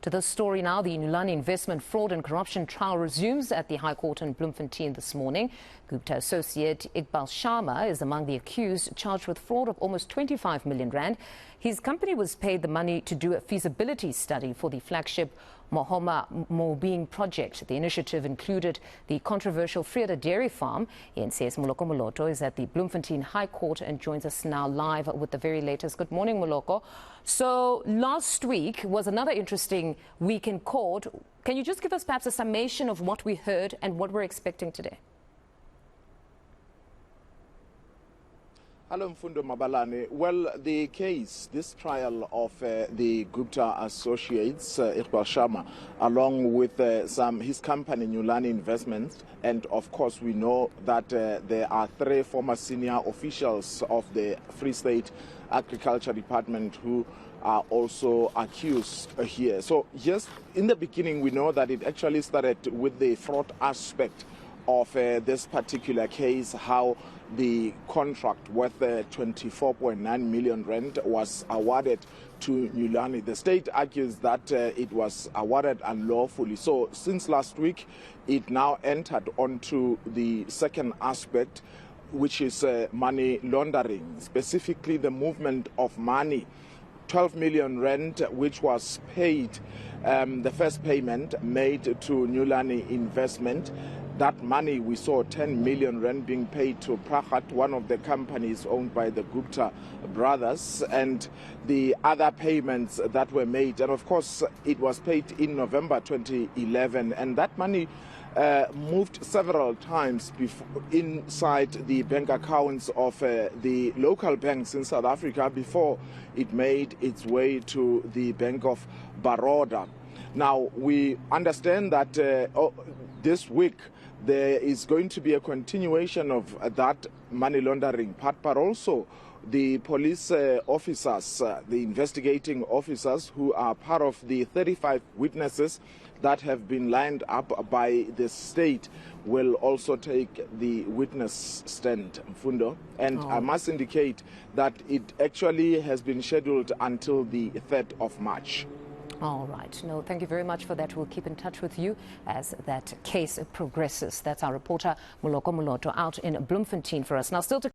To this story now, the Nulane Investment Fraud and Corruption trial resumes at the High Court in Bloemfontein this morning. Gupta associate Iqbal Sharma is among the accused, charged with fraud of almost 25 million rand. His company was paid the money to do a feasibility study for the flagship Moloko Moloto project. The initiative included the controversial Freda dairy farm. eNCA's Moloko Moloto is at the Bloemfontein High Court and joins us now live with the very latest. Good morning, Moloko. So last week was another interesting week in court. Can you just give us perhaps a summation of what we heard and what we're expecting today? Hello, Mfundo Mabalane. Well, the case, this trial of the Gupta associates, Iqbal Sharma, along with his company, Nulane Investments, and of course we know that there are 3 former senior officials of the Free State Agriculture Department who are also accused here. So just in the beginning, we know that it actually started with the fraud aspect of this particular case, how the contract worth 24.9 million rand was awarded to Nulane. The state argues that it was awarded unlawfully. So since last week, it now entered onto the second aspect, which is money laundering, specifically the movement of money. 12 million rand, which was paid, the first payment made to Nulane Investment. That money, we saw 10 million rand being paid to Prahat, one of the companies owned by the Gupta brothers, and the other payments that were made. And of course, it was paid in November 2011, and that money moved several times inside the bank accounts of the local banks in South Africa before it made its way to the Bank of Baroda. Now, we understand that this week there is going to be a continuation of that money laundering part, but also the police officers, the investigating officers who are part of the 35 witnesses that have been lined up by the state will also take the witness stand, Mfundo. And I must indicate that it actually has been scheduled until the 3rd of March. All right. No, thank you very much for that. We'll keep in touch with you as that case progresses. That's our reporter, Moloko Moloto, out in Bloemfontein for us. Now, still to